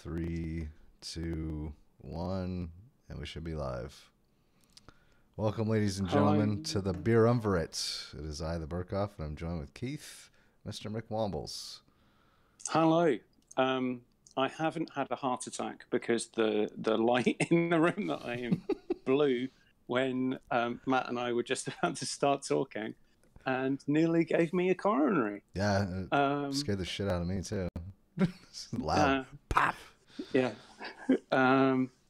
Three, two, one, and we should be live. Welcome, ladies and gentlemen, to the Beerumverate. It is I, the Berkough, and I'm joined with Keith, Mr. McWombles. Hello. I haven't had a heart attack because the light in the room that I am blew when Matt and I were just about to start talking and nearly gave me a coronary. Yeah, it scared the shit out of me, too. It's loud. Pop! Yeah.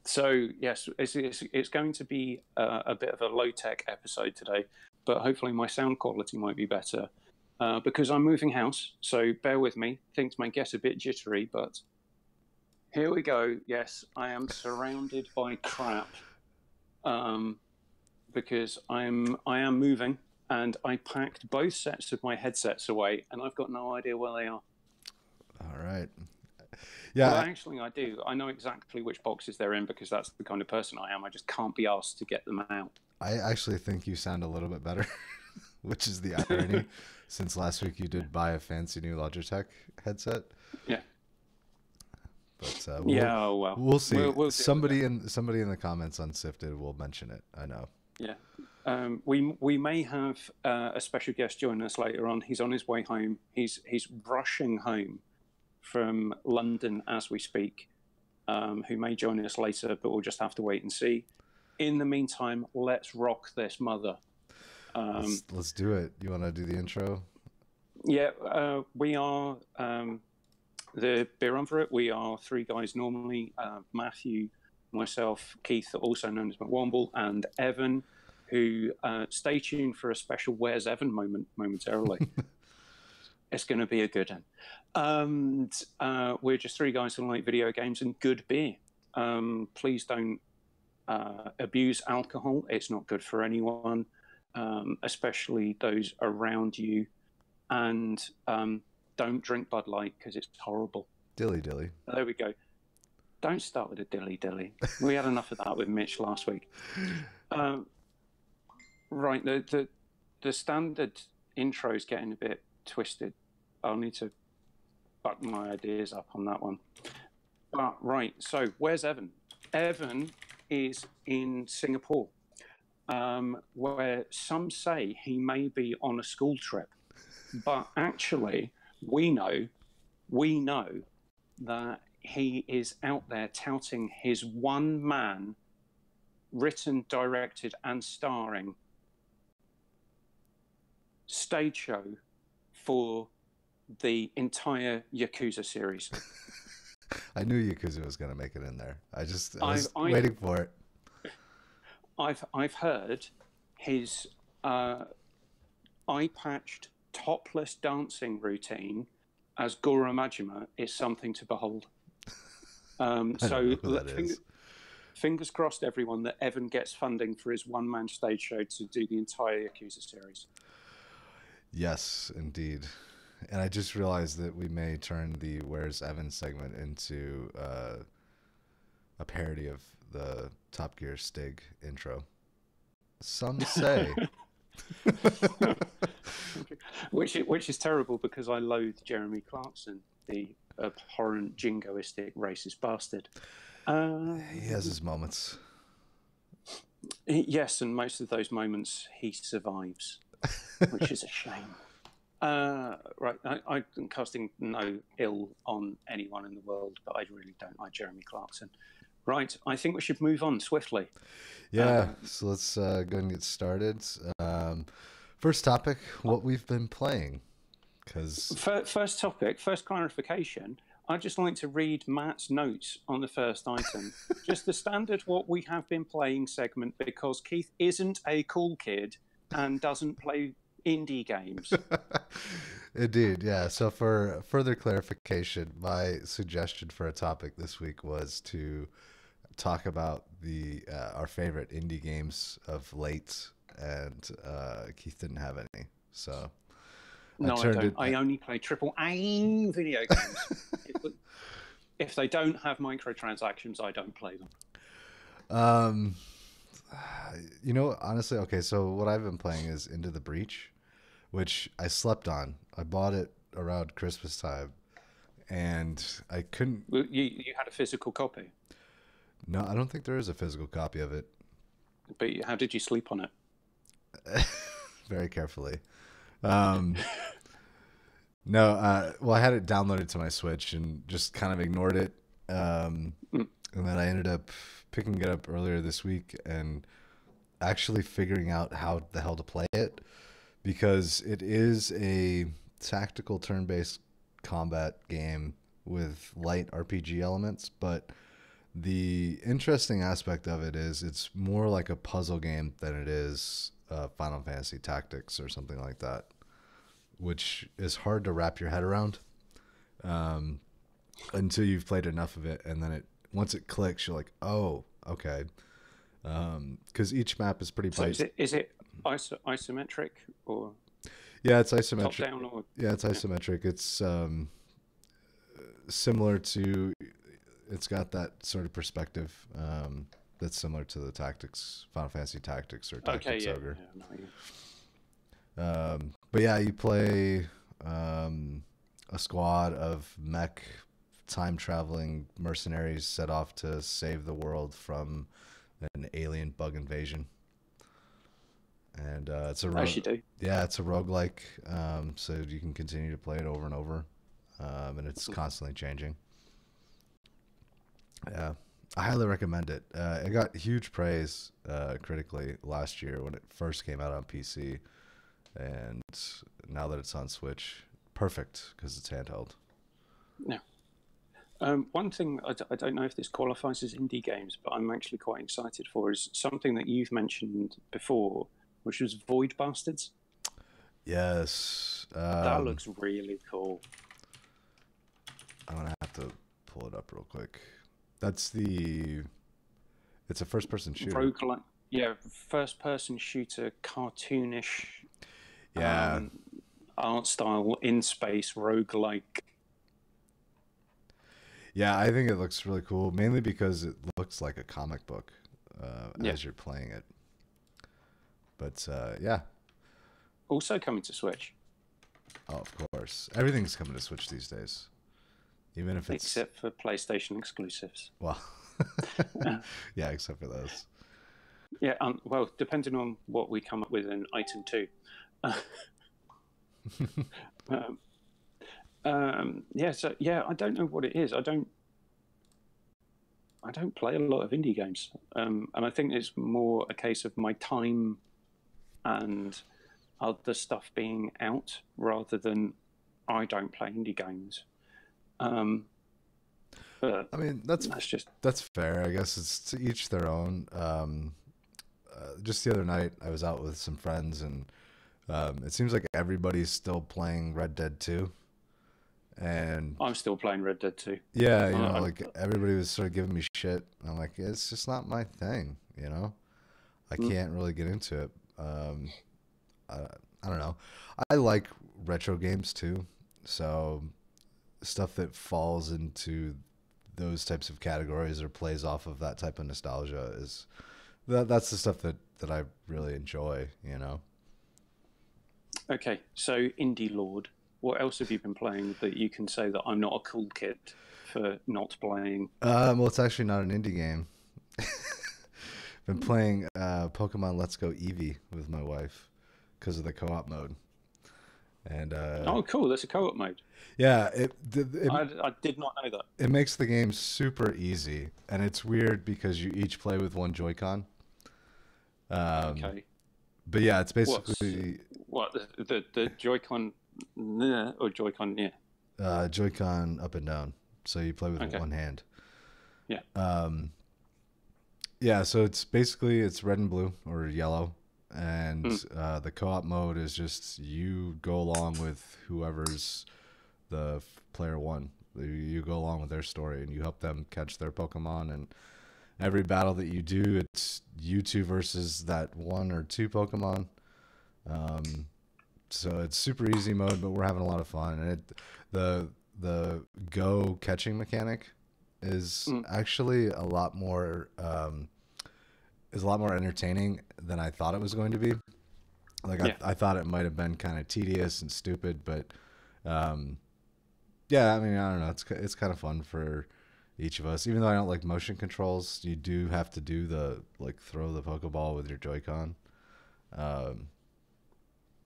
So, yes, it's going to be a bit of a low-tech episode today, but hopefully my sound quality might be better because I'm moving house, so bear with me. Things may get a bit jittery, but here we go. Yes, I am surrounded by crap because I am moving, and I packed both sets of my headsets away, and I've got no idea where they are. All right. Yeah. Well, actually, I do. I know exactly which boxes they're in because that's the kind of person I am. I just can't be asked to get them out. I actually think you sound a little bit better, which is the irony, since last week you did buy a fancy new Logitech headset. Yeah. But we'll see. We'll somebody in the comments on Sifted will mention it. I know. Yeah. We may have a special guest join us later on. He's on his way home. He's rushing home from London as we speak, who may join us later, but we'll just have to wait and see. In the meantime, let's rock this mother. Let's do it. You want to do the intro? Yeah, we are the Beerumverate. We are three guys normally, Matthew, myself, Keith, also known as McWomble, and Evan, who stay tuned for a special Where's Evan moment momentarily. It's going to be a good one. And we're just three guys who like video games and good beer. Please don't abuse alcohol. It's not good for anyone, especially those around you. And don't drink Bud Light because it's horrible. Dilly dilly. There we go. Don't start with a dilly dilly. We had enough of that with Mitch last week. Right, the standard intro is getting a bit twisted. I'll need to buck my ideas up on that one. Right, so where's Evan? Evan is in Singapore, where some say he may be on a school trip. But actually, we know that he is out there touting his one-man written, directed, and starring stage show for the entire Yakuza series. I knew Yakuza was going to make it in there. I was waiting for it. I've heard his eye-patched, topless dancing routine as Goro Majima is something to behold. So fingers crossed, everyone, that Evan gets funding for his one-man stage show to do the entire Yakuza series. Yes, indeed. And I just realized that we may turn the Where's Evan segment into a parody of the Top Gear Stig intro. Some say. Which is terrible because I loathe Jeremy Clarkson, the abhorrent jingoistic racist bastard. He has his moments. Yes, and most of those moments he survives, which is a shame. Right, I'm casting no ill on anyone in the world, but I really don't like Jeremy Clarkson. Right, I think we should move on swiftly. Yeah, so let's go and get started. First topic, what we've been playing. First topic, first clarification, I'd just like to read Matt's notes on the first item. Just the standard what we have been playing segment, because Keith isn't a cool kid and doesn't play indie games. Indeed, yeah. So for further clarification, my suggestion for a topic this week was to talk about our favorite indie games of late, and Keith didn't have any, so no, I don't. I only play AAA video games. If they don't have microtransactions, I don't play them. Honestly, okay, so what I've been playing is Into the Breach, which I slept on. I bought it around Christmas time, and I couldn't. Well, you had a physical copy, No, I don't think there is a physical copy of it. but how did you sleep on it? Very carefully. Um, no, well, I had it downloaded to my Switch and just kind of ignored it. Mm. And then I ended up picking it up earlier this week and actually figuring out how the hell to play it, because it is a tactical turn-based combat game with light RPG elements, but the interesting aspect of it is it's more like a puzzle game than it is Final Fantasy Tactics or something like that, which is hard to wrap your head around until you've played enough of it, and then once it clicks, you're like, oh, okay. Because each map is pretty. So is it isometric or? Yeah, it's isometric. Top down or? Yeah, it's isometric. It's similar to. It's got that sort of perspective that's similar to the Tactics, Final Fantasy Tactics or Tactics Ogre. But yeah, you play a squad of mech time-traveling mercenaries set off to save the world from an alien bug invasion. And it's a it's a roguelike, so you can continue to play it over and over, and it's constantly changing. Yeah, I highly recommend it. It got huge praise critically last year when it first came out on PC, and now that it's on Switch, perfect because it's handheld. Yeah. One thing I don't know if this qualifies as indie games, but I'm actually quite excited for is something that you've mentioned before, which was Void Bastards. Yes. That looks really cool. I'm gonna have to pull it up real quick. It's a first-person shooter. Roguelike, yeah, first-person shooter, cartoonish, art style in space, roguelike. Yeah, I think it looks really cool, mainly because it looks like a comic book as you're playing it. But yeah. Also coming to Switch. Oh, of course. Everything's coming to Switch these days. Even if it's... Except for PlayStation exclusives. Well, yeah, except for those. Yeah, well, depending on what we come up with in item 2. I don't know what it is. I don't play a lot of indie games, and I think it's more a case of my time and other stuff being out rather than I don't play indie games. But I mean, that's fair. I guess it's to each their own. Just the other night, I was out with some friends, and it seems like everybody's still playing Red Dead 2. And I'm still playing Red Dead 2. Yeah, you know, like everybody was sort of giving me shit. I'm like, it's just not my thing, you know? I can't really get into it. I don't know. I like retro games too. So stuff that falls into those types of categories or plays off of that type of nostalgia that's the stuff that I really enjoy, you know? Okay, so Indie Lord. What else have you been playing that you can say that I'm not a cool kid for not playing? Well, it's actually not an indie game. Been playing Pokemon Let's Go Eevee with my wife because of the co-op mode. And oh, cool! There's a co-op mode. Yeah, I did not know that. It makes the game super easy, and it's weird because you each play with one Joy-Con. Okay. But yeah, it's basically the Joy-Con or Joy-Con Joy-Con up and down, so you play with one hand. Yeah. Yeah, so it's red and blue or yellow, and the co-op mode is just you go along with whoever's the player one. You go along with their story, and you help them catch their Pokemon. And every battle that you do, it's you two versus that one or two Pokemon. So it's super easy mode, but we're having a lot of fun. And the go catching mechanic is actually a lot more entertaining than I thought it was going to be. Like I thought it might have been kind of tedious and stupid, but Yeah, I mean, I don't know. It's kind of fun for each of us. Even though I don't like motion controls, you do have to do the like throw the Pokeball with your Joy-Con. Um,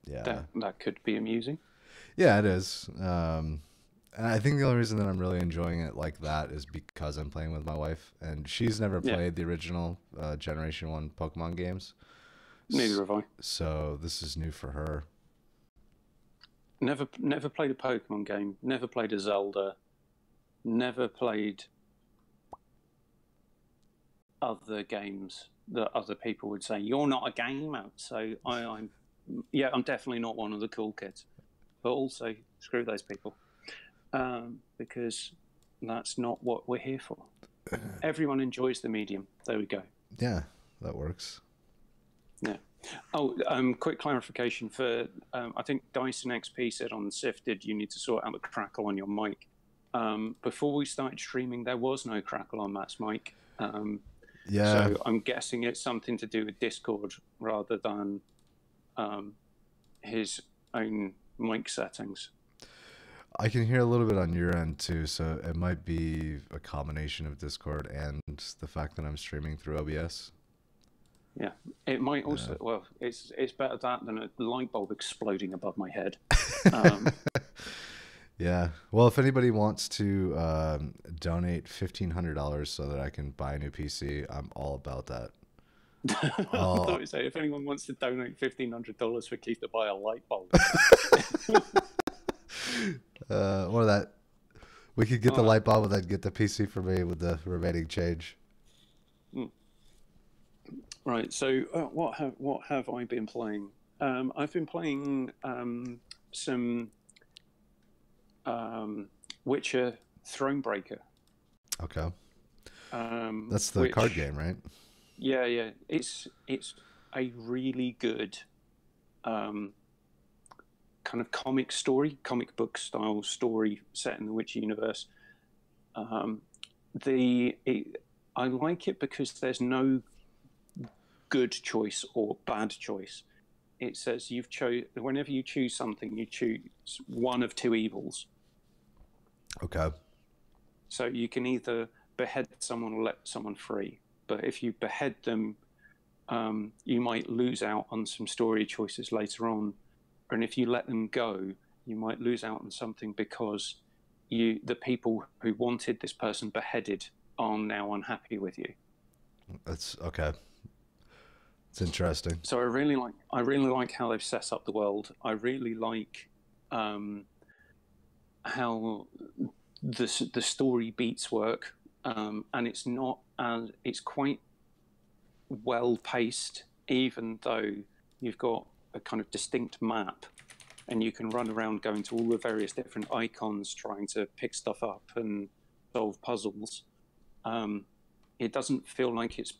yeah, That could be amusing. yeah, it is. And I think the only reason that I'm really enjoying it like that is because I'm playing with my wife, and she's never Yeah, played the original Generation One Pokemon games. neither have I. So this is new for her. Never played a Pokemon game. Never played a Zelda. Never played other games that other people would say you're not a gamer. So I'm definitely not one of the cool kids. But also screw those people, because that's not what we're here for. Everyone enjoys the medium. There we go. Yeah, that works. Yeah. Oh, quick clarification for I think Dyson XP said on Sifted you need to sort out the crackle on your mic. Before we started streaming, there was no crackle on Matt's mic. Yeah. So I'm guessing it's something to do with Discord rather than his own mic settings. I can hear a little bit on your end too, so it might be a combination of Discord and the fact that I'm streaming through OBS. Yeah, it might also. Well, it's better that than a light bulb exploding above my head. Yeah. Well, if anybody wants to donate $1,500 so that I can buy a new PC, I'm all about that. I thought you say if anyone wants to donate $1,500 for Keith to buy a light bulb. Or that we could get the light bulb and then get the PC for me with the remaining change. Right. So what have I been playing? I've been playing some Witcher Thronebreaker. Okay. That's the card game, right? Yeah. It's a really good kind of comic book style story set in the Witcher universe. I like it because there's no good choice or bad choice. It says whenever you choose something, you choose one of two evils. Okay. So you can either behead someone or let someone free. But if you behead them, you might lose out on some story choices later on. And if you let them go, you might lose out on something because the people who wanted this person beheaded are now unhappy with you. That's okay. It's interesting. So I really like how they've set up the world. I really like how the story beats work, and it's quite well paced, even though you've got a kind of distinct map, and you can run around going to all the various different icons trying to pick stuff up and solve puzzles. It doesn't feel like it's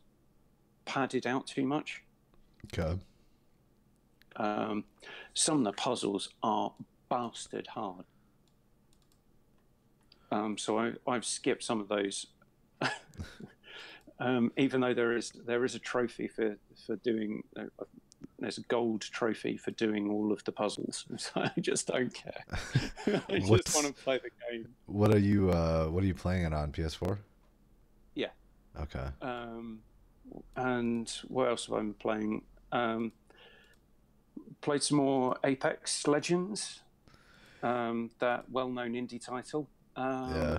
padded out too much. Okay. Some of the puzzles are bastard hard. So I've skipped some of those, even though there is a trophy for doing. There's a gold trophy for doing all of the puzzles. So I just don't care. I just want to play the game. What are you playing it on, PS4? Yeah. Okay. And what else have I been playing? Played some more Apex Legends, that well-known indie title. Yeah.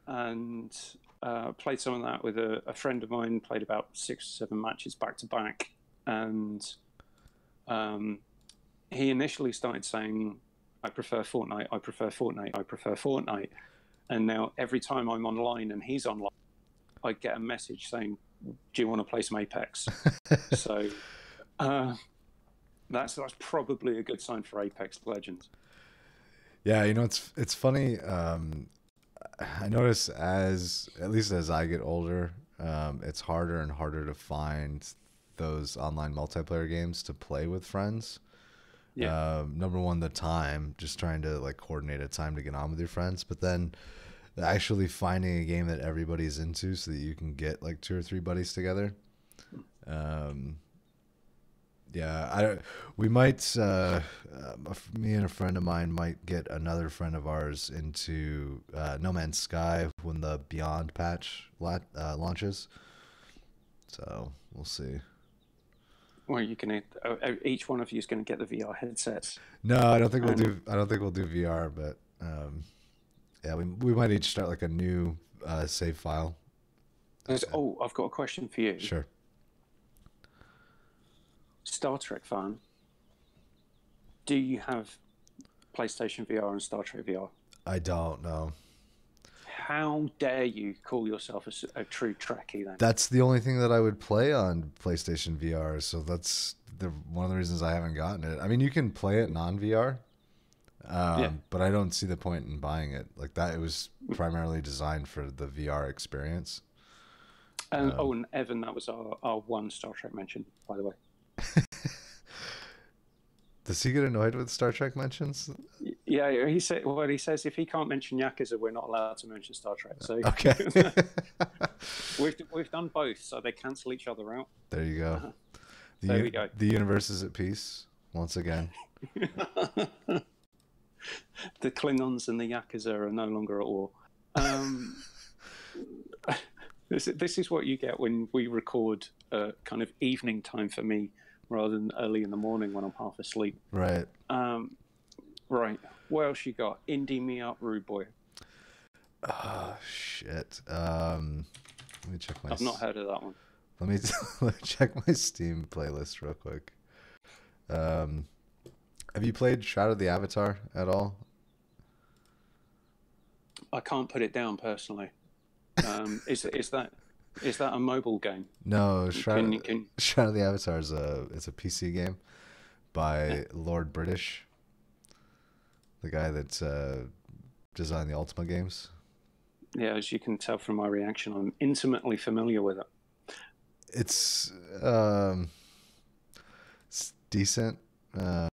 And played some of that with a friend of mine. Played about 6 or 7 matches back to back, and he initially started saying, "I prefer Fortnite. I prefer Fortnite. I prefer Fortnite." And now every time I'm online and he's online, I get a message saying, "Do you want to play some Apex?" So that's probably a good sign for Apex Legends. Yeah, it's funny. I notice at least as I get older, it's harder and harder to find those online multiplayer games to play with friends. Yeah. Number one, the time, just trying to like coordinate a time to get on with your friends, but then actually finding a game that everybody's into so that you can get like 2 or 3 buddies together. Yeah, we might. Me and a friend of mine might get another friend of ours into No Man's Sky when the Beyond patch launches. So we'll see. Well, you can each one of you is going to get the VR headsets. No, I don't think we'll do. I don't think we'll do VR, but yeah, we might each start like a new save file. Oh, I've got a question for you. Sure. Star Trek fan. Do you have PlayStation VR and Star Trek VR? I don't know. How dare you call yourself a true Trekkie then? That's the only thing that I would play on PlayStation VR, so that's one of the reasons I haven't gotten it. I mean, you can play it non-VR, but I don't see the point in buying it. Like that, it was primarily designed for the VR experience. And Evan, that was our one Star Trek mention, by the way. Does he get annoyed with Star Trek mentions? Yeah, he says if he can't mention Yakuza, we're not allowed to mention Star Trek. So okay, we've done both, so they cancel each other out. There you go. There we go. The universe is at peace once again. The Klingons and the Yakuza are no longer at war. This is what you get when we record kind of evening time for me rather than early in the morning when I'm half asleep. Right. Right. What else you got? Indie me up, rude boy. Oh shit. Let me check my. I've not heard of that one. Let me check my Steam playlist real quick. Have you played Shadow of the Avatar at all? I can't put it down personally. Is that a mobile game? No, Shadow of the Avatar is it's a PC game by Lord British, the guy that's designed the Ultima games. Yeah, as you can tell from my reaction, I'm intimately familiar with it. It's decent. I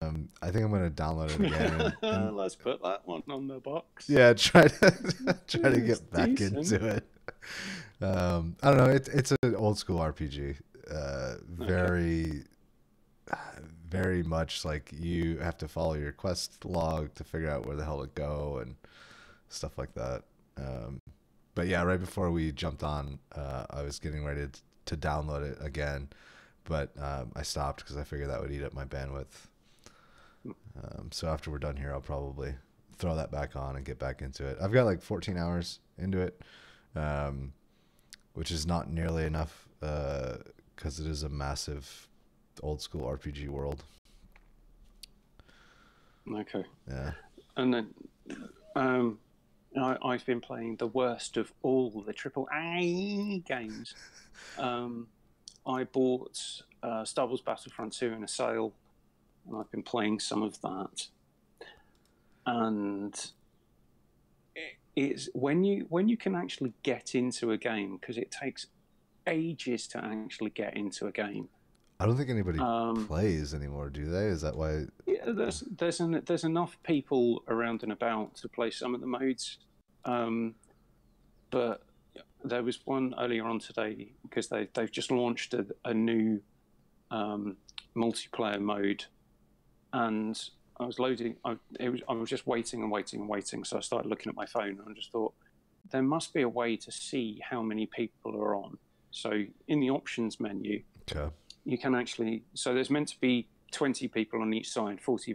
think I'm gonna download it again. And let's put that one on the box. Yeah, try to get back into it. I don't know. It's an old school RPG. Very much like you have to follow your quest log to figure out where the hell to go and stuff like that. But yeah, right before we jumped on, I was getting ready to download it again, but I stopped because I figured that would eat up my bandwidth. So after we're done here, I'll probably throw that back on and get back into it. I've got like 14 hours into it, which is not nearly enough because it is a massive old school RPG world. Okay. Yeah. And then I've been playing the worst of all the AAA games. I bought Star Wars Battlefront 2 in a sale, and I've been playing some of that. And it's when you can actually get into a game, because it takes ages to actually get into a game. I don't think anybody plays anymore, do they? Is that why? Yeah, there's enough people around and about to play some of the modes, but there was one earlier on today because they've just launched a new multiplayer mode, and I was loading. I was just waiting and waiting and waiting. So I started looking at my phone and I just thought there must be a way to see how many people are on. So in the options menu, okay, you can actually. So there's meant to be 20 people on each side, 20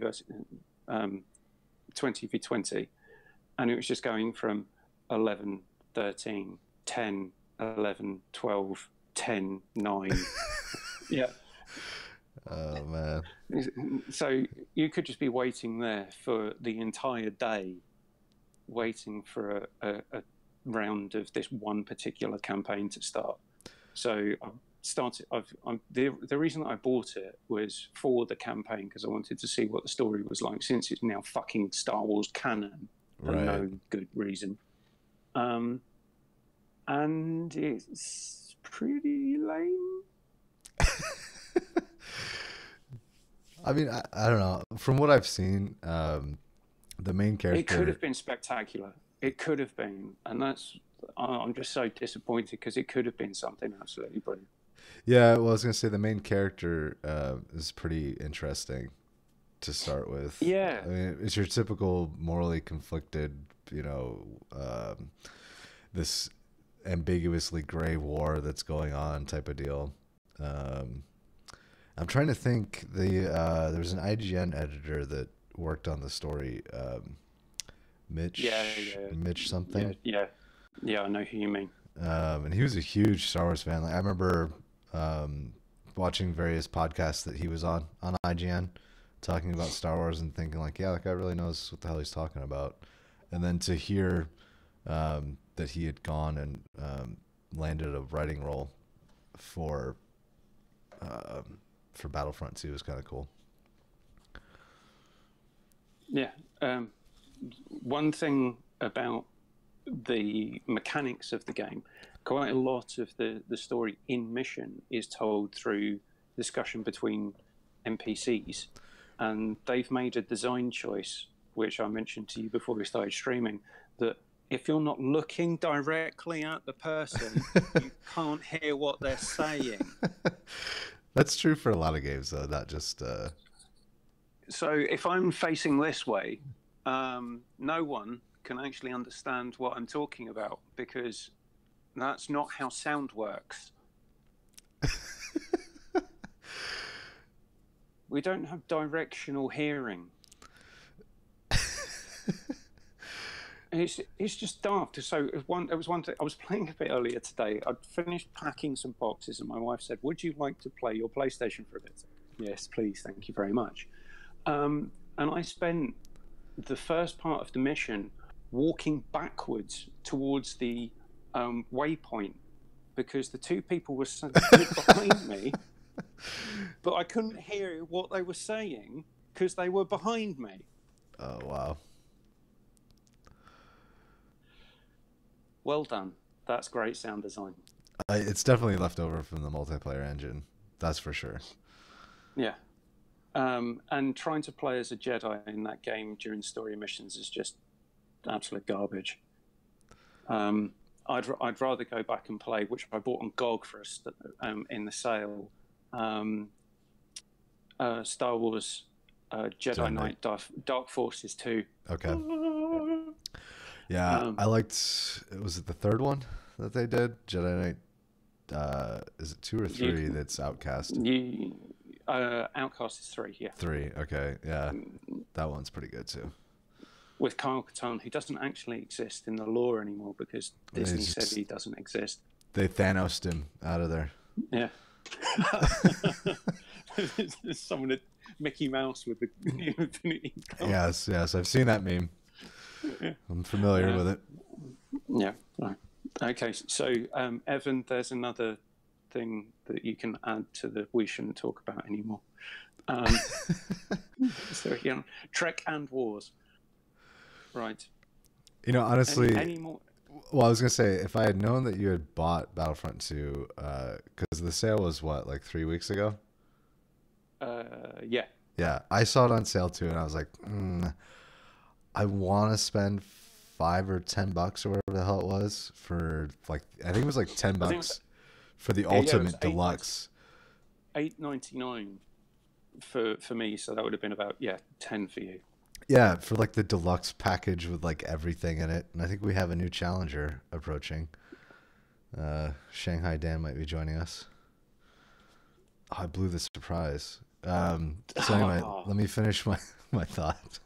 v 20, and it was just going from 11, 13, 10, 11, 12, 10, 9. Yeah. Oh man. So you could just be waiting there for the entire day, waiting for a round of this one particular campaign to start. So the reason that I bought it was for the campaign, because I wanted to see what the story was like, since it's now fucking Star Wars canon for no good reason. And it's pretty lame. I mean, I don't know. From what I've seen, the main character... It could have been spectacular. It could have been. And I'm just so disappointed because it could have been something absolutely brilliant. Yeah, well, I was gonna say the main character is pretty interesting to start with. Yeah, I mean, it's your typical morally conflicted, you know, this ambiguously gray war that's going on type of deal. Um, I'm trying to think. There's an IGN editor that worked on the story, yeah, yeah, Mitch yeah, something. yeah, yeah. I know who you mean. And he was a huge Star Wars fan. Like I remember watching various podcasts that he was on IGN, talking about Star Wars and thinking like, yeah, that guy really knows what the hell he's talking about. And then to hear that he had gone and landed a writing role for Battlefront 2 was kind of cool. Yeah. One thing about the mechanics of the game, quite a lot of the story in mission is told through discussion between NPCs, and they've made a design choice, which I mentioned to you before we started streaming, that if you're not looking directly at the person, you can't hear what they're saying. That's true for a lot of games, though, not just. So if I'm facing this way, no one can actually understand what I'm talking about, because that's not how sound works. We don't have directional hearing. It's just daft. So it was one thing. I was playing a bit earlier today. I'd finished packing some boxes, and my wife said, "Would you like to play your PlayStation for a bit?" Yes, please. Thank you very much. And I spent the first part of the mission walking backwards towards the waypoint, because the two people were stood behind me, but I couldn't hear what they were saying because they were behind me. Oh wow! Well done. That's great sound design. It's definitely left over from the multiplayer engine. That's for sure. Yeah. And trying to play as a Jedi in that game during story missions is just absolute garbage. I'd rather go back and play, which I bought on GOG for us in the sale, Star Wars Jedi Knight Dark Forces 2. Okay. Yeah, I liked. Was it the third one that they did? Jedi Knight. Is it 2 or 3 that's Outcast? Outcast is 3. Yeah. 3. Okay. Yeah, that one's pretty good too. With Kyle Katarn, who doesn't actually exist in the lore anymore because Disney said he doesn't exist. They Thanos'd him out of there. Yeah. There's someone at Mickey Mouse with the Infinity Gauntlet. Yes, I've seen that meme. Yeah. I'm familiar with it. Yeah. Right. Okay. So, Evan, there's another thing that you can add to the we shouldn't talk about anymore. So, Trek and Wars. Right. You know, honestly, any more? Well, I was gonna say, if I had known that you had bought Battlefront 2, because the sale was what, like 3 weeks ago? Yeah. Yeah, I saw it on sale too, and I was like, I want to spend $5 or $10 or whatever the hell it was for, like, I think it was like $10 for the ultimate deluxe. $8.99 for me, so that would have been about $10 for you. Yeah, for like the deluxe package with like everything in it. And I think we have a new challenger approaching. Shanghai Dan might be joining us. Oh, I blew the surprise. So anyway, let me finish my thought.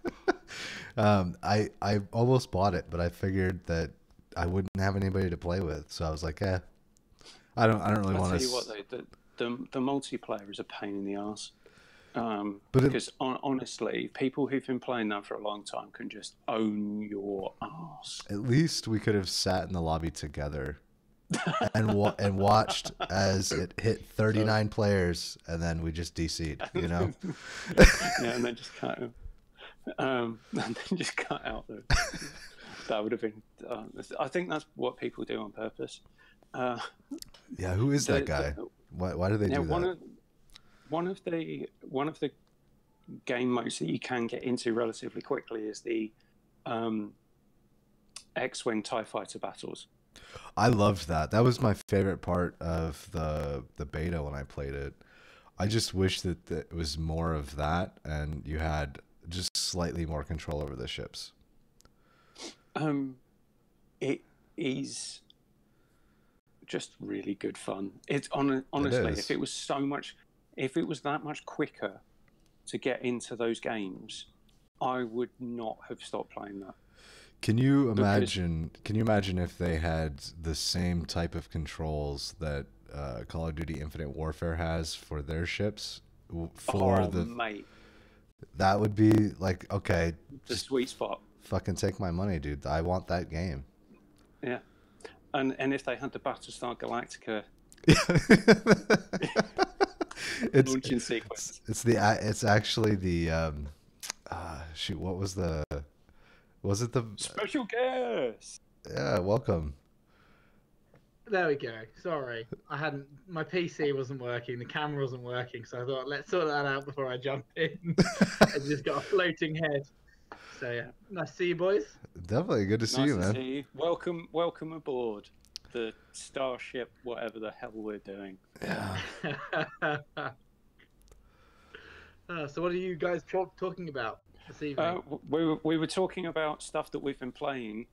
I almost bought it, but I figured that I wouldn't have anybody to play with. So I was like, I don't really want to. I'll tell you what, though, the multiplayer is a pain in the arse. Because honestly, people who've been playing that for a long time can just own your ass. At least we could have sat in the lobby together and watched as it hit 39 players, and then we just DC'd, you know? Yeah, and then just cut out. That would have been. I think that's what people do on purpose. Yeah, who is that guy? Why do they do that? One of the game modes that you can get into relatively quickly is the X-Wing TIE Fighter battles. I loved that. That was my favorite part of the beta when I played it. I just wish that it was more of that, and you had just slightly more control over the ships. It is just really good fun. It's It honestly, is. if it was that much quicker to get into those games, I would not have stopped playing that. Can you imagine? Can you imagine if they had the same type of controls that Call of Duty Infinite Warfare has for their ships? For the mate, that would be like, okay, the just sweet spot. fucking take my money, dude. I want that game. Yeah, and if they had the Battlestar Galactica launching sequence, it's actually the shoot. What was the? Was it the special guest? Yeah, welcome. There we go. Sorry, my PC wasn't working, the camera wasn't working, so I thought let's sort that out before I jump in. I just got a floating head. So yeah, nice to see you, boys. Definitely good to see you, man. See you. Welcome aboard the Starship, whatever the hell we're doing. Yeah. So what are you guys talking about this evening? We were talking about stuff that we've been playing.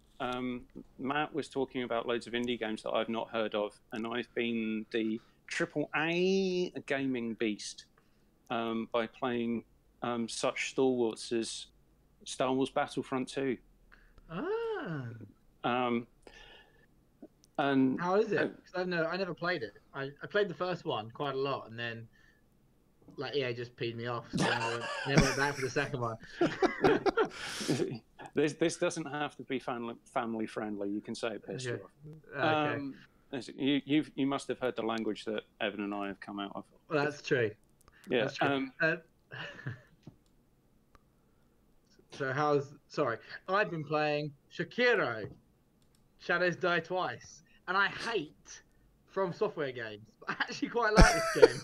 Matt was talking about loads of indie games that I've not heard of, and I've been the AAA gaming beast by playing such stalwarts as Star Wars Battlefront 2. And how is it? 'Cause I never played it. I played the first one quite a lot, and then like EA just peed me off, so I never went back for the second one. This doesn't have to be family friendly. You can say it pissed you off. Okay. You must have heard the language that Evan and I have come out of. Well, that's true. Yeah. That's true. So I've been playing Shakiro, Shadows Die Twice, and I hate From Software games, but I actually quite like this game.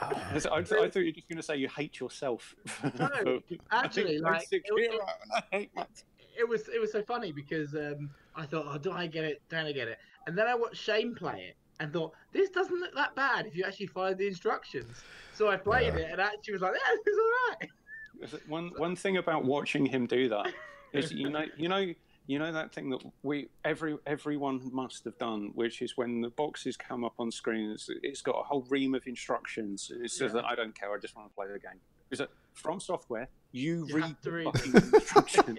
I thought you were just going to say you hate yourself. No, actually, like it was so funny because I thought, oh, do I get it? Don't I get it? And then I watched Shane play it and thought, this doesn't look that bad if you actually follow the instructions. So I played it and actually was like, yeah, this is all right. One thing about watching him do that is you know that thing that everyone must have done, which is when the boxes come up on screen, it's got a whole ream of instructions. It says that I don't care, I just want to play the game. Because From Software, you read the fucking instructions.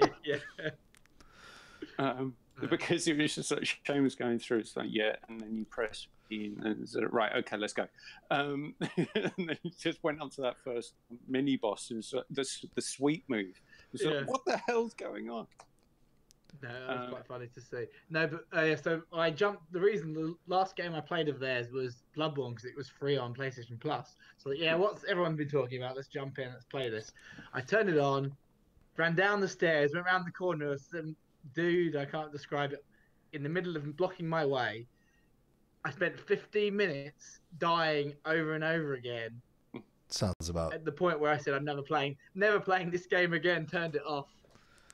Because it was just like Shane was going through. It's like and then you press and it's like, right, okay, let's go. And then he just went up to that first mini boss, and the sweep move. It's like, what the hell's going on? No, that was quite funny to see. No, but so I jumped. The reason the last game I played of theirs was Bloodborne because it was free on PlayStation Plus. So what's everyone been talking about? Let's jump in. Let's play this. I turned it on, ran down the stairs, went around the corner. Some dude, I can't describe it, in the middle of blocking my way. I spent 15 minutes dying over and over again. Sounds about at the point where I said I'm never playing this game again. Turned it off,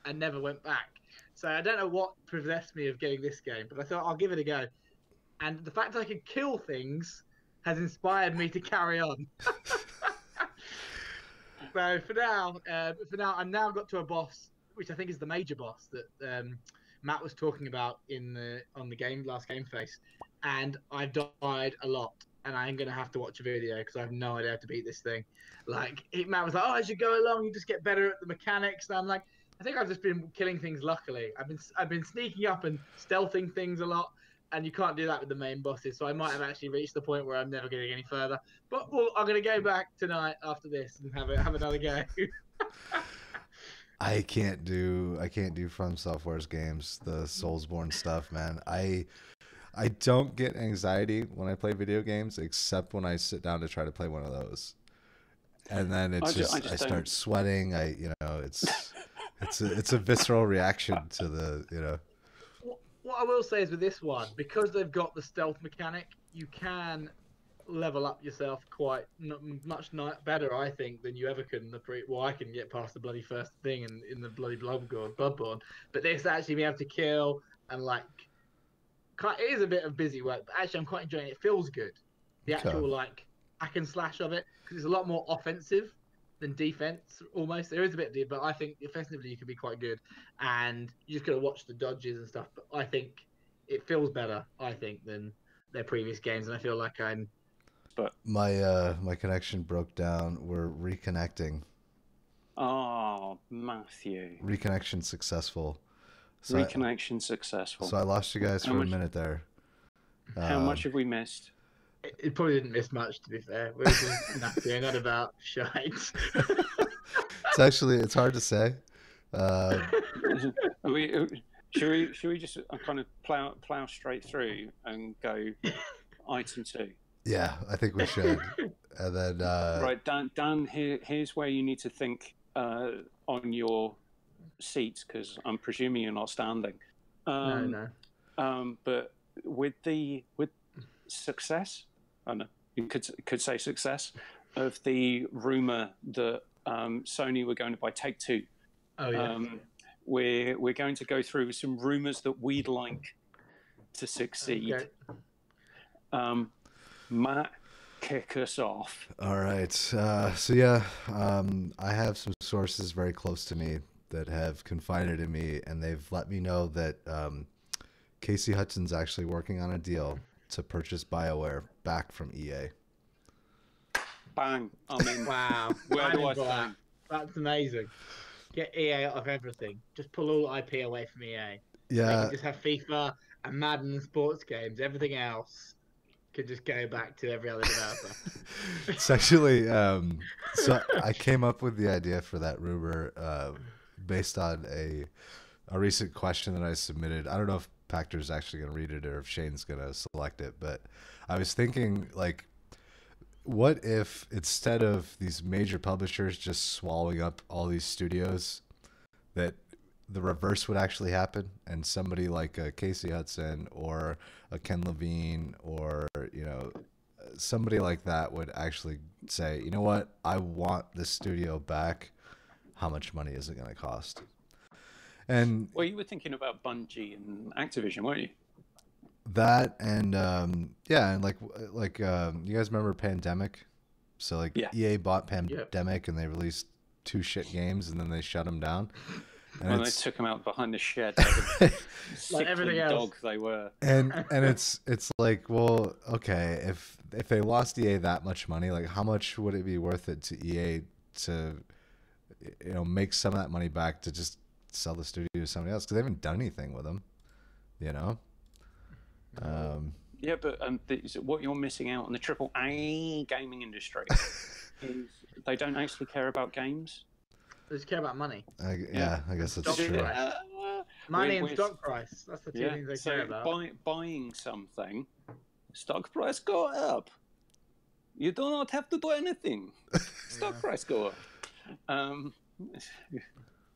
and never went back. So I don't know what possessed me of getting this game, but I thought I'll give it a go. And the fact that I can kill things has inspired me to carry on. So for now, I'm now got to a boss, which I think is the major boss that Matt was talking about on the last game face, and I've died a lot, and I'm gonna have to watch a video because I have no idea how to beat this thing. Like Matt was like, "Oh, as you go along, you just get better at the mechanics," and I'm like, I think I've just been killing things luckily. I've been sneaking up and stealthing things a lot, and you can't do that with the main bosses. So I might have actually reached the point where I'm never getting any further. But I'm going to go back tonight after this and have another go. I can't do From Software's games, the Soulsborne stuff, man. I don't get anxiety when I play video games, except when I sit down to try to play one of those, and then I start sweating. It's a visceral reaction to the. What I will say is with this one, because they've got the stealth mechanic, you can level up yourself quite much better, I think, than you ever could in I can get past the bloody first thing in the bloody Bloodborne. But this actually being able to kill and like, it is a bit of busy work, but actually I'm quite enjoying it. It feels good. The Okay. actual like hack and slash of it, because it's a lot more offensive than defense. Almost there is a bit of, but I think offensively you can be quite good, and you just got to watch the dodges and stuff. But I think it feels better. I think than their previous games, and I feel like I'm. But My connection broke down. We're reconnecting. oh, Matthew, Reconnection successful. So reconnection successful. So I lost you guys How for much- a minute there. How much have we missed? It probably didn't miss much, to be fair. We were just napping on about shite. It's hard to say. Are should we just kind of plow straight through and go item 2? Yeah, I think we should. And then Right, Dan. Here's where you need to think on your seats, because I'm presuming you're not standing. No. But with success, I know you could say success of the rumor that Sony were going to buy Take-Two. Oh yeah. We're going to go through some rumors that we'd like to succeed. Okay. Matt, kick us off. all right. So yeah, I have some sources very close to me that have confided in me, and they've let me know that Casey Hudson's actually working on a deal to purchase BioWare back from EA. Bang! I mean, Wow. where do I That. stand? That's amazing. Get EA out of everything. Just pull all IP away from EA. They Yeah, can just have FIFA and Madden and sports games. Everything else could just go back to every other developer. it's actually so I came up with the idea for that rumor based on a recent question that I submitted. I don't know if Pactor's actually going to read it or if Shane's going to select it, but I was thinking, like, what if instead of these major publishers just swallowing up all these studios, that the reverse would actually happen, and somebody like a Casey Hudson or a Ken Levine or somebody like that would actually say, you know what, I want this studio back. How much money is it going to cost? And Well, you were thinking about Bungie and Activision, weren't you? that, and yeah, and like you guys remember Pandemic? So like Yeah. EA bought Pandemic and they released 2 shit games and then they shut them down. And When they took them out behind the shed, like Like everything else. dog they were. and it's like, well, okay, if they lost EA that much money, like how much would it be worth it to EA to make some of that money back to just sell the studio to somebody else, because they haven't done anything with them, Yeah, but what you're missing out on the AAA gaming industry is they don't actually care about games. They just care about money. I guess that's Stock true. price. Money and we're- stock price. That's the two things they care so about. buying something, stock price go up. You do not have to do anything. Stock price go up.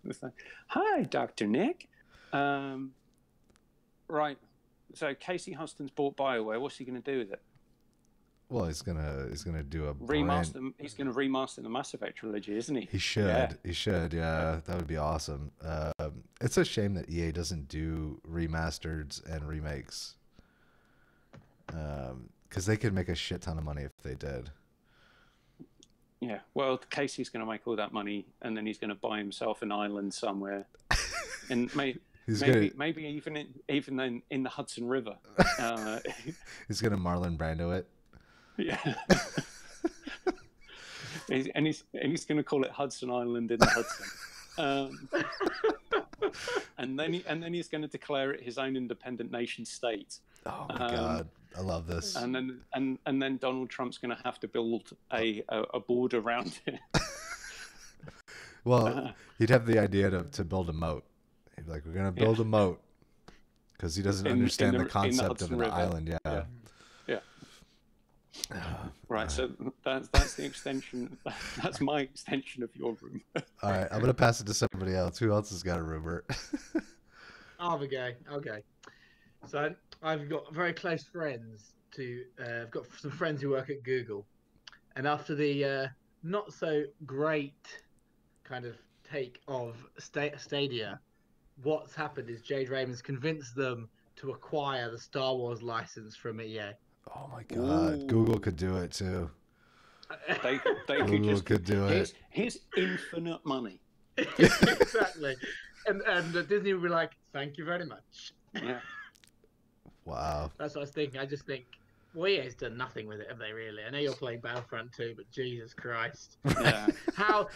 It's like, hi, Dr. Nick. Right. So Casey Huston's bought BioWare. What's he going to do with it? Well, he's gonna do a Remaster. He's going to remaster the Mass Effect trilogy, isn't he? He should. Yeah. He should. Yeah, that would be awesome. It's a shame that EA doesn't do remasters and remakes. Because they could make a shit ton of money if they did. Yeah. Well, Casey's going to make all that money, and then he's going to buy himself an island somewhere, and maybe even in the Hudson River. He's gonna Marlon Brando it. Yeah. and he's going to call it Hudson Island in the Hudson. And then he's going to declare it his own independent nation state. Oh my god, I love this. And then Donald Trump's going to have to build a border around it. Well, he'd have the idea to build a moat. He'd be like, we're gonna build a moat, because he doesn't understand the concept of an island. Yeah. Right, so that's the extension. That's my extension of your room. All right, I'm gonna pass it to somebody else. Who else has got a rumor? Okay. So I've got very close friends I've got some friends who work at Google, and after the not so great kind of take of Stadia, what's happened is Jade Raymond's convinced them to acquire the Star Wars license from EA. Oh my God, Ooh. Google could do it too. They could Google just could do it. Here's infinite money. Exactly. And Disney would be like, thank you very much. Yeah. Wow. That's what I was thinking. I just think, well, EA's done nothing with it, have they really? I know you're playing Battlefront 2, but Jesus Christ. Yeah. how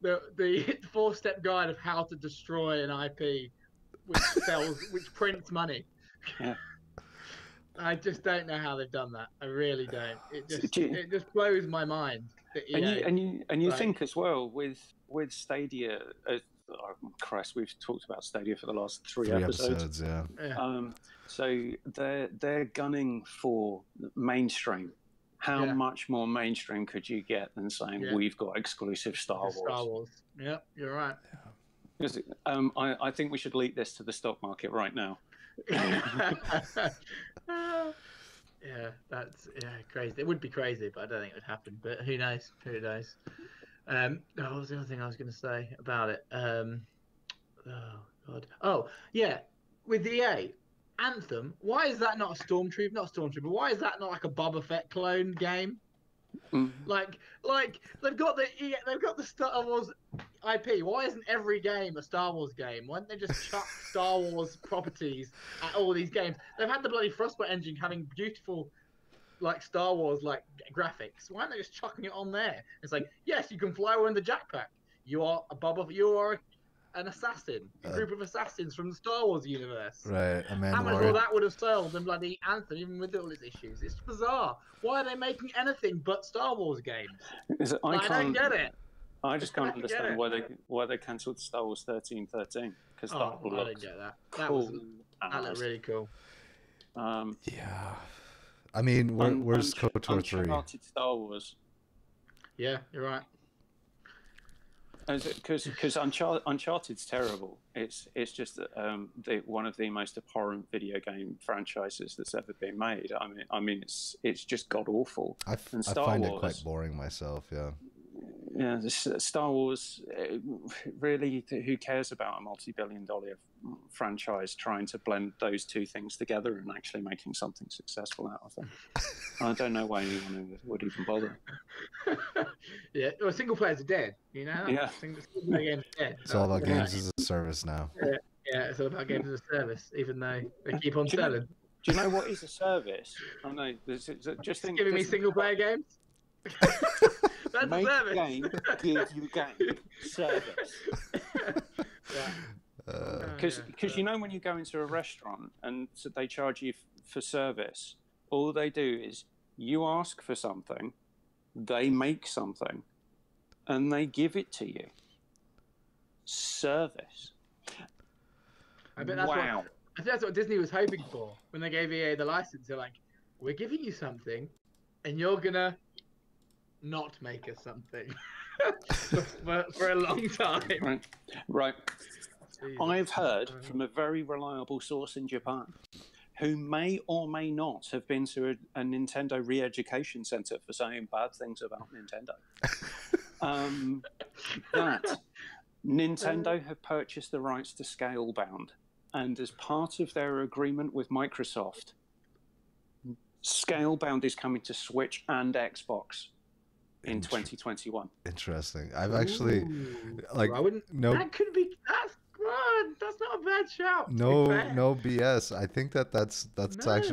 the 4-step guide of how to destroy an IP which prints money. Yeah. I just don't know how they've done that. I really don't. It just blows my mind. That EA, and you think as well with Stadia. Oh Christ, we've talked about Stadia for the last three episodes. Yeah. So they're gunning for mainstream. How much more mainstream could you get than saying we've got exclusive Star Wars? Star Wars. Yeah, you're right. I think we should leak this to the stock market right now. That's crazy. It would be crazy, but I don't think it would happen. But who knows? Who knows? What was the other thing I was going to say about it? Oh God. Oh yeah, with the EA Anthem. Why is that not a Stormtrooper? Not Stormtrooper. Why is that not like a Boba Fett clone game? Like they've got the Star Wars IP. Why isn't every game a Star Wars game? Why don't they just chuck Star Wars properties at all these games? They've had the bloody Frostbite engine having beautiful like Star Wars like graphics. Why aren't they just chucking it on there? It's like, yes, you can fly around the jetpack. You are an assassin, a group of assassins from the Star Wars universe. Right, a Mandalorian. How much more that would have sold than bloody Anthem, even with all its issues? It's bizarre. Why are they making anything but Star Wars games? I don't get it. I just can't understand why they cancelled Star Wars 1313 because that I didn't get that. Cool. That looked really cool. Yeah. I mean, where's KOTOR 3? Uncharted Star Wars. Yeah, you're right. Because Uncharted's terrible. It's just one of the most abhorrent video game franchises that's ever been made. I mean, it's just god awful. I find it quite boring myself. Yeah. Yeah, Star Wars. Really, who cares about a multi-billion-dollar franchise trying to blend those two things together and actually making something successful out of them? I don't know why anyone would even bother. Yeah, well, single players are dead. You know. Yeah. Single player games are dead. It's all about games as a service now. Yeah, it's all about games as a service, even though they keep on selling. Do you know what is a service? I know. Just think. Giving me single player games. That's Make a service. Game, give you game service. Because you know when you go into a restaurant and so they charge you for service, all they do is you ask for something, they make something, and they give it to you. Service. I bet that's what Disney was hoping for when they gave EA the license. They're like, we're giving you something, and you're gonna not make us something for a long time. Right. Jesus. I've heard from a very reliable source in Japan who may or may not have been to a Nintendo re-education center for saying bad things about Nintendo. That Nintendo have purchased the rights to Scalebound, and as part of their agreement with Microsoft, Scalebound is coming to Switch and Xbox in 2021. Interesting. I've actually that could be that's not a bad shout. No BS. I think that's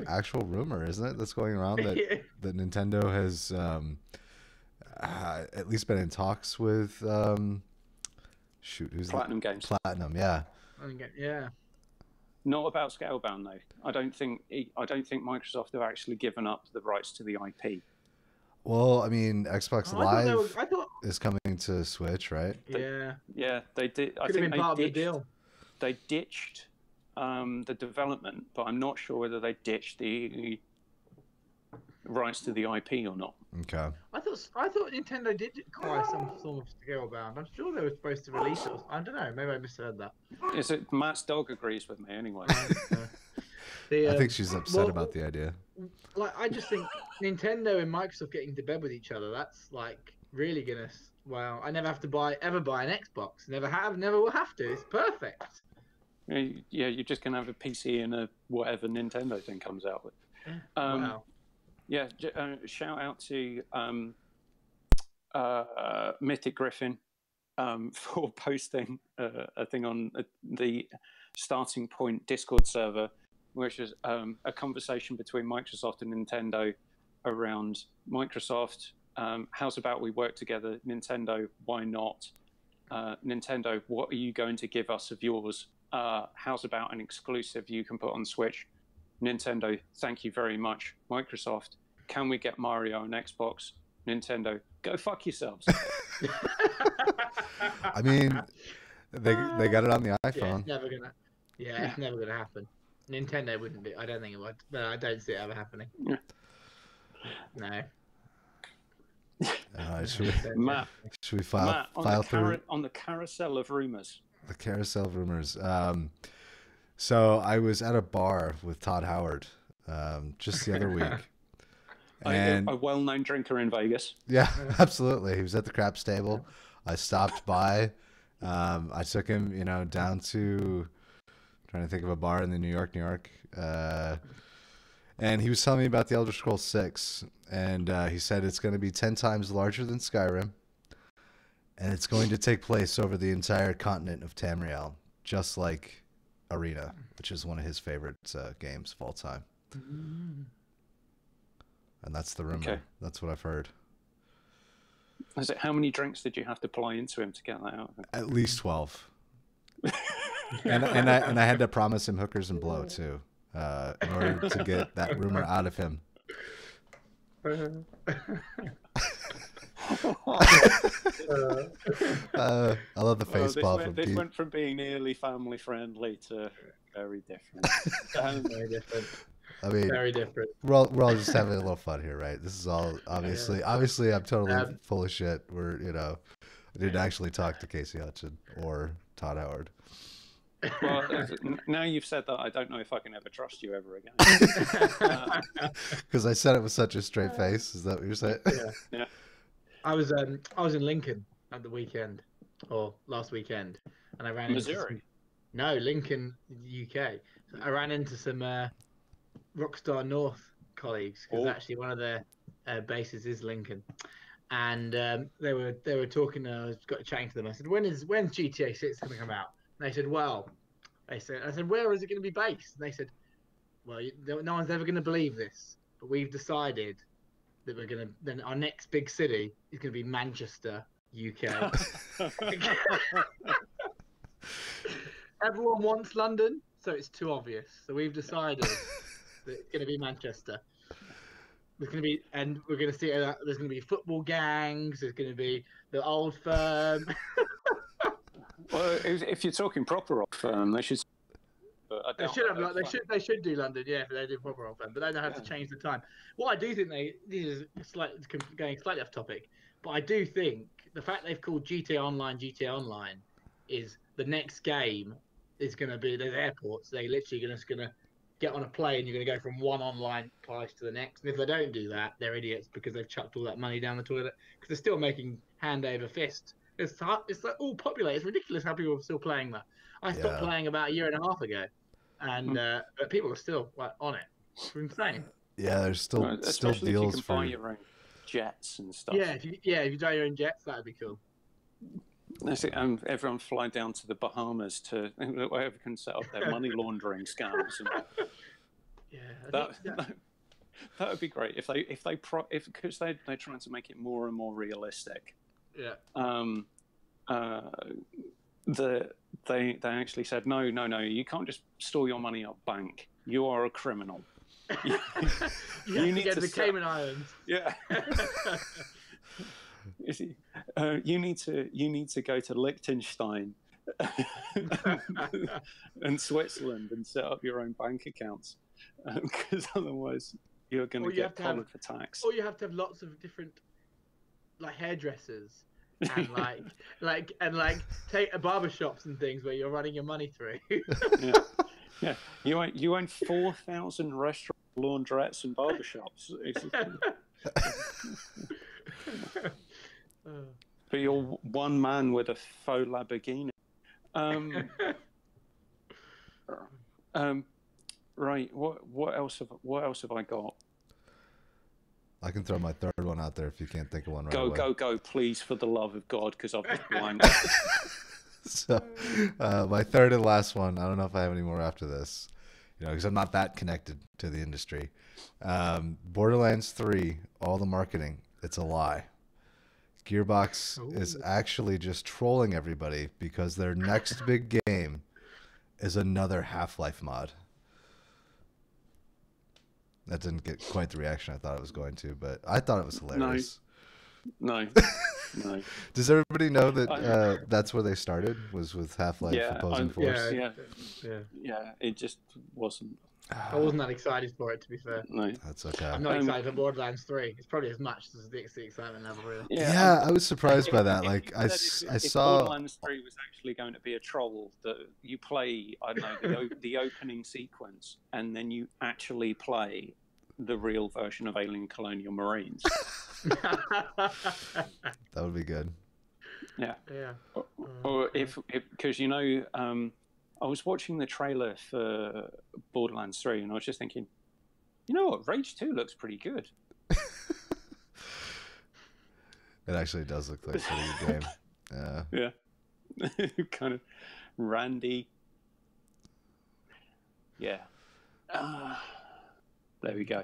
actual rumor, isn't it? That's going around that that Nintendo has at least been in talks with who's Platinum Games. Platinum, yeah. Yeah. Not about Scalebound though. I don't think Microsoft have actually given up the rights to the IP. Well, I mean, Xbox Live is coming to Switch, right? Yeah, they did. I think they ditched the development, but I'm not sure whether they ditched the rights to the IP or not. Okay. I thought Nintendo did acquire some sort of Scalebound. I'm sure they were supposed to release it. I don't know. Maybe I misheard that. Is it Matt's dog agrees with me anyway? I think she's upset about the idea. I just think Nintendo and Microsoft getting to bed with each other, that's like really gonna. Well, I never have to buy an Xbox. Never have, never will have to. It's perfect. Yeah, you're just gonna have a PC and a whatever Nintendo thing comes out with. Wow. Yeah, shout out to Mythic Griffin for posting a thing on the Starting Point Discord server, which is a conversation between Microsoft and Nintendo around Microsoft. How's about we work together? Nintendo, why not? Nintendo, what are you going to give us of yours? How's about an exclusive you can put on Switch? Nintendo, thank you very much. Microsoft, can we get Mario on Xbox? Nintendo, go fuck yourselves. I mean, they got it on the Yeah, iPhone. it's never gonna. Yeah, it's never gonna happen. Nintendo wouldn't do. I don't think it would. No, I don't see it ever happening. Yeah. No. Should Matt, we file through on the carousel of rumors? the carousel of rumors? So I was at a bar with Todd Howard just the other week. And a well-known drinker in Vegas. yeah, absolutely. He was at the craps table. I stopped by. I took him, down to trying to think of a bar in the New York. And he was telling me about the Elder Scrolls 6. And he said it's going to be 10 times larger than Skyrim. And it's going to take place over the entire continent of Tamriel, just like Arena, which is one of his favorite games of all time. And that's the rumor. Okay. That's what I've heard. How many drinks did you have to apply into him to get that out of him? At least 12. and I had to promise him hookers and blow too, in order to get that rumor out of him. I love the face ball from This Pete. went from being nearly family friendly to very different. Very different. I mean, Very different. we're all just having a little fun here, right? This is all obviously I'm totally full of shit. I didn't actually talk to Casey Hudson or Todd Howard. Well, now you've said that, I don't know if I can ever trust you ever again. Because I said it with such a straight face. Is that what you're saying? Yeah. I was in Lincoln at the weekend, or last weekend, and I ran Missouri. No, Lincoln, UK. I ran into some Rockstar North colleagues because actually one of their bases is Lincoln, and they were talking. I got chatting to them. I said, when's GTA 6 going to come out? And they said, I said, where is it going to be based? And they said, well, no one's ever going to believe this, but we've decided that then our next big city is going to be Manchester, UK. Everyone wants London, so it's too obvious. So we've decided that it's going to be Manchester. There's going to be, and we're going to see there's going to be football gangs. There's going to be the old firm. Well, if you're talking proper old firm, they should. But They should do London, yeah, if they do proper old firm. But they don't have to change the time. What I do think this is going slightly off topic, but I do think the fact they've called GTA Online is the next game is going to be there's airports. They literally just going to get on a plane. You're going to go from one online place to the next. And if they don't do that, they're idiots because they've chucked all that money down the toilet because they're still making hand over fist. It's like all populated. It's ridiculous how people are still playing that. I stopped playing about a year and a half ago, and but people are still on it. It's insane. Yeah, there's still deals deals if you can for buy your own jets and stuff. Yeah, if you drive your own jets, that'd be cool. That's it. Everyone fly down to the Bahamas to wherever can set up their money laundering scams. And that would be great if because they're trying to make it more and more realistic. Yeah. They actually said no, you can't just store your money at bank. You are a criminal. you need to get to the Cayman Islands. Yeah. You need to go to Liechtenstein and Switzerland and set up your own bank accounts, because otherwise you're going to get collared for tax. Or you have to have lots of different hairdressers and take barbershops and things where you're running your money through. Yeah. You own 4,000 restaurants, laundrettes, and barbershops. But you're one man with a faux Lamborghini. Right. What else have I got? I can throw my third one out there if you can't think of one right Go, away. go, please, for the love of God, because I've just blind. So, my third and last one. I don't know if I have any more after this, because I'm not that connected to the industry. Borderlands 3, all the marketing, it's a lie. Gearbox is actually just trolling everybody because their next big game is another Half-Life mod. That didn't get quite the reaction I thought it was going to, but I thought it was hilarious. No. Does everybody know that that's where they started? Was with Half-Life Opposing Force? Yeah. It just wasn't. I wasn't that excited for it, to be fair. No, That's okay. I'm not excited for Borderlands 3. It's probably as much as the excitement level, really. Yeah, I was surprised by that. Like, I saw Borderlands 3 was actually going to be a troll that you play, I don't know, the opening sequence, and then you actually play the real version of Alien Colonial Marines. That would be good. Yeah. Yeah. Or if because I was watching the trailer for Borderlands 3 and I was just thinking, you know what, Rage 2 looks pretty good. It actually does look like a pretty good game. Yeah. Kind of Randy. Yeah. There we go.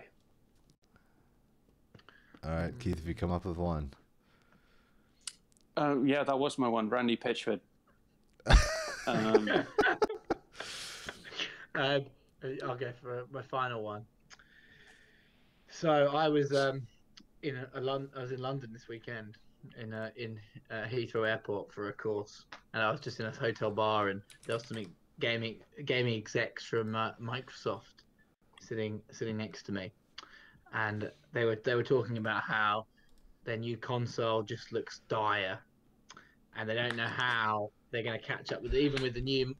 All right, Keith, if you come up with one. Yeah, that was my one, Randy Pitchford. I'll go for my final one. So I was in London this weekend in Heathrow Airport for a course, and I was just in a hotel bar, and there was some gaming execs from Microsoft sitting next to me, and they were talking about how their new console just looks dire, and they don't know how they're going to catch up with even with the new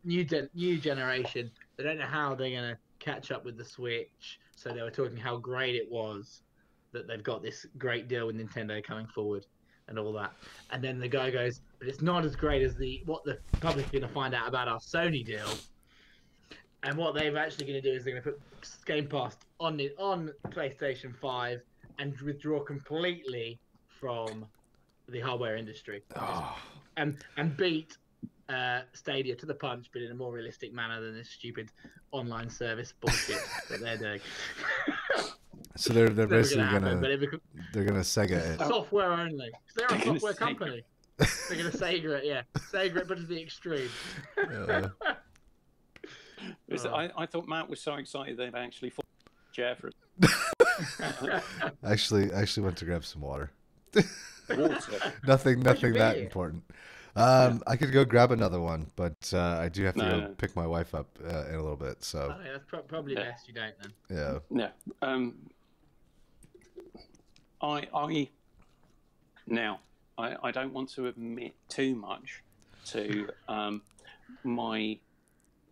generation. They don't know how they're going to catch up with the Switch. So they were talking how great it was that they've got this great deal with Nintendo coming forward and all that. And then the guy goes, but it's not as great as what the public are going to find out about our Sony deal. And what they're actually going to do is they're going to put Game Pass on PlayStation 5 and withdraw completely from the hardware industry. And beat Stadia to the punch, but in a more realistic manner than this stupid online service bullshit that they're doing. So they're basically gonna Sega it. Software only. They're a software company. They're gonna Sega it, yeah. Sega it, but to the extreme. I thought Matt was so excited they'd actually fought Jeffrey. Actually went to grab some water. Water. Nothing that important. I could go grab another one, but I do have to go pick my wife up in a little bit. So that's probably best you don't then. Yeah. I don't want to admit too much to my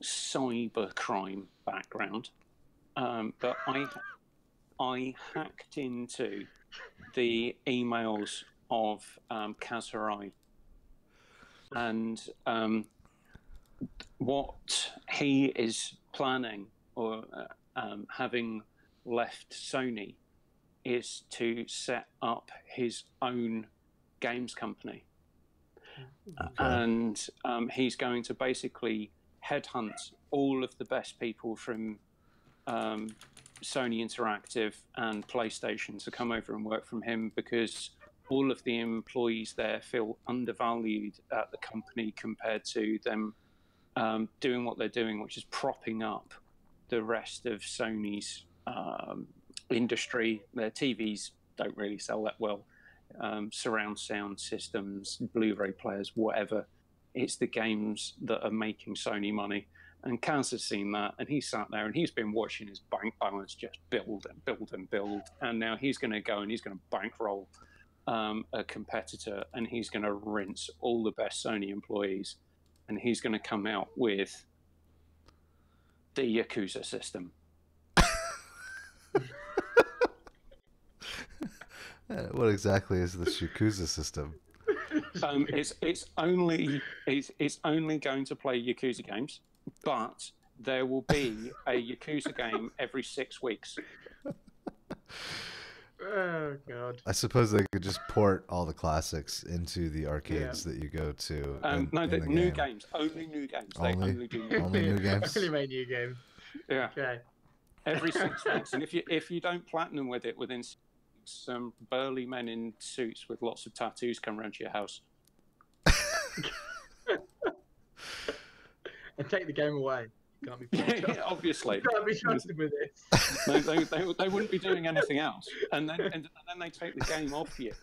cybercrime background, but I hacked into the emails of Kaz Hirai, and what he is planning, or having left Sony, is to set up his own games company. Okay. And he's going to basically headhunt all of the best people from Sony Interactive and PlayStation to come over and work from him, because all of the employees there feel undervalued at the company compared to them doing what they're doing, which is propping up the rest of Sony's industry. Their TVs don't really sell that well. Surround sound systems, Blu-ray players, whatever. It's the games that are making Sony money. And Kaz has seen that, and he sat there and he's been watching his bank balance just build and build and build. And now he's going to go and he's going to bankroll a competitor, and he's going to rinse all the best Sony employees, and he's going to come out with the Yakuza system. What exactly is the Yakuza system? It's only going to play Yakuza games, but there will be a Yakuza game every 6 weeks. Oh god. I suppose they could just port all the classics into the arcades that you go to. No, in the new game. games. Only new games. Only? They only do new Only new games? Only make new games. Yeah. Okay. Every 6 weeks. And if you don't platinum with it within 6 weeks, some burly men in suits with lots of tattoos come around to your house. And take the game away. Can't be Yeah, obviously. Can't be trusted with this. They wouldn't be doing anything else. And then they take the game off you.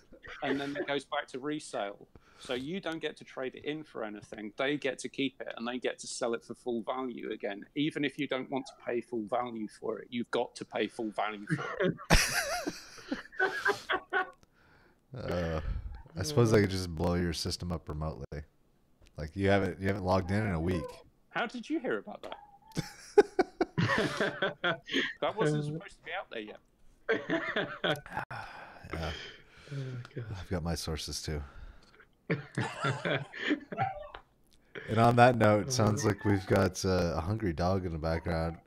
And then it goes back to resale. So you don't get to trade it in for anything. They get to keep it, and they get to sell it for full value again. Even if you don't want to pay full value for it, you've got to pay full value for it. I suppose I could just blow your system up remotely. Like you haven't logged in a week. How did you hear about that? That wasn't supposed to be out there yet. Yeah. I've got my sources too. And on that note, it sounds like we've got a hungry dog in the background.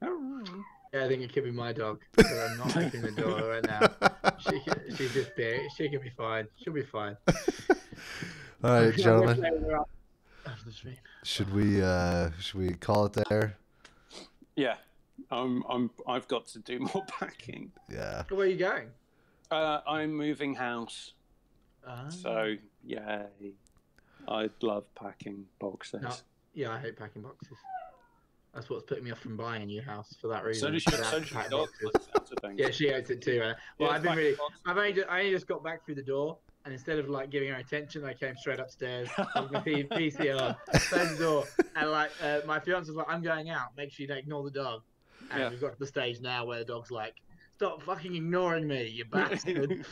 Yeah, I think it could be my dog. So I'm not opening the door right now. She's just big. She can be fine. She'll be fine. All right, gentlemen. After the stream. Should we call it there? Yeah, I've got to do more packing. Yeah. Where are you going? I'm moving house. So yay! I love packing boxes. No, yeah, I hate packing boxes. That's what's putting me off from buying a new house for that reason. So does your dog. Yeah, she hates it too. Right? Well, I've only just got back through the door, and instead of like giving her attention, I came straight upstairs with my PC on, closed the door, and like my fiance was like, "I'm going out. Make sure you don't ignore the dog." And we've got to the stage now where the dog's like, "Stop fucking ignoring me, you bastard."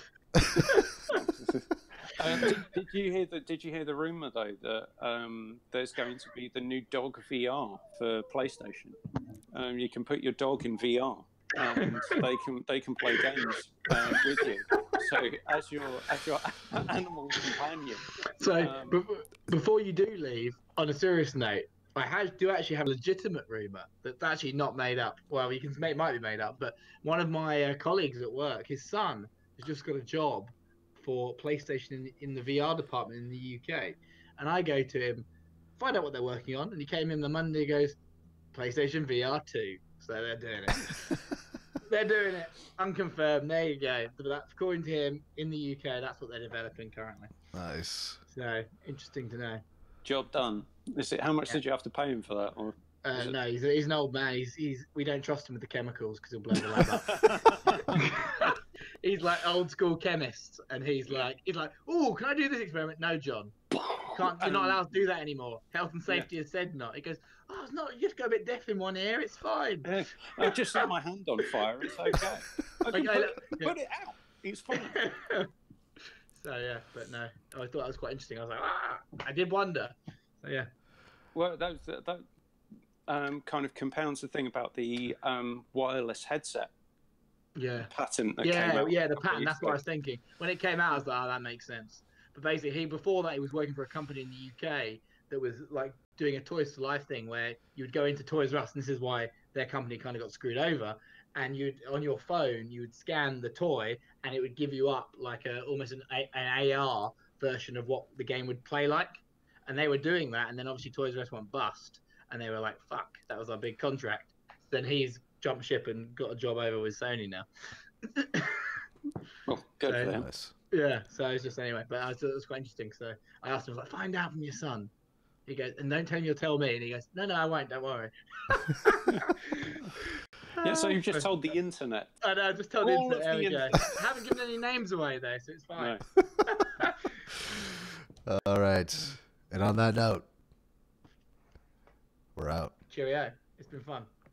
Did you hear the rumor though that there's going to be the new dog VR for PlayStation? You can put your dog in VR, and they can play games with you. So as your animal companion. So before you do leave, on a serious note, I do actually have a legitimate rumor that's actually not made up. Well, it might be made up, but one of my colleagues at work, his son, has just got a job for PlayStation in the VR department in the UK. And I go to him, find out what they're working on, and he came in the Monday, goes, PlayStation VR 2. So they're doing it. They're doing it. Unconfirmed. There you go. But that's, according to him, in the UK, that's what they're developing currently. Nice. So, interesting to know. Job done. How much did you have to pay him for that? Or no, he's an old man. We don't trust him with the chemicals because he'll blow the lab up. He's like old school chemist, and he's like, "Oh, can I do this experiment?" No, John, you're not allowed to do that anymore. Health and safety has said not. He goes, "Oh, it's not. You just go a bit deaf in one ear. It's fine." I just set my hand on fire. It's okay. Put it out. It's fine. So yeah, but no, I thought that was quite interesting. I was like, I did wonder. So yeah. Well, that kind of compounds the thing about the wireless headset. Yeah. Patent that came out. Yeah, the patent. That's what I was thinking. When it came out, I was like, "Oh, that makes sense." But basically, before that, he was working for a company in the UK that was like doing a Toys to Life thing, where you would go into Toys R Us, and this is why their company kind of got screwed over. And on your phone, you would scan the toy, and it would give you up like almost an AR version of what the game would play like. And they were doing that, and then obviously Toys R Us went bust, and they were like, "Fuck, that was our big contract." Then he's jumped ship and got a job over with Sony now. Well, good for them. Yeah, so it's just anyway, but I thought it was quite interesting. So I asked him, like, "Find out from your son." He goes, "And don't tell him you'll tell me." And he goes, "No, I won't. Don't worry." Yeah, so you've just told the internet. I know, I just told the internet. There we go. I haven't given any names away though, so it's fine. No. All right, and on that note, we're out. Cheerio. It's been fun.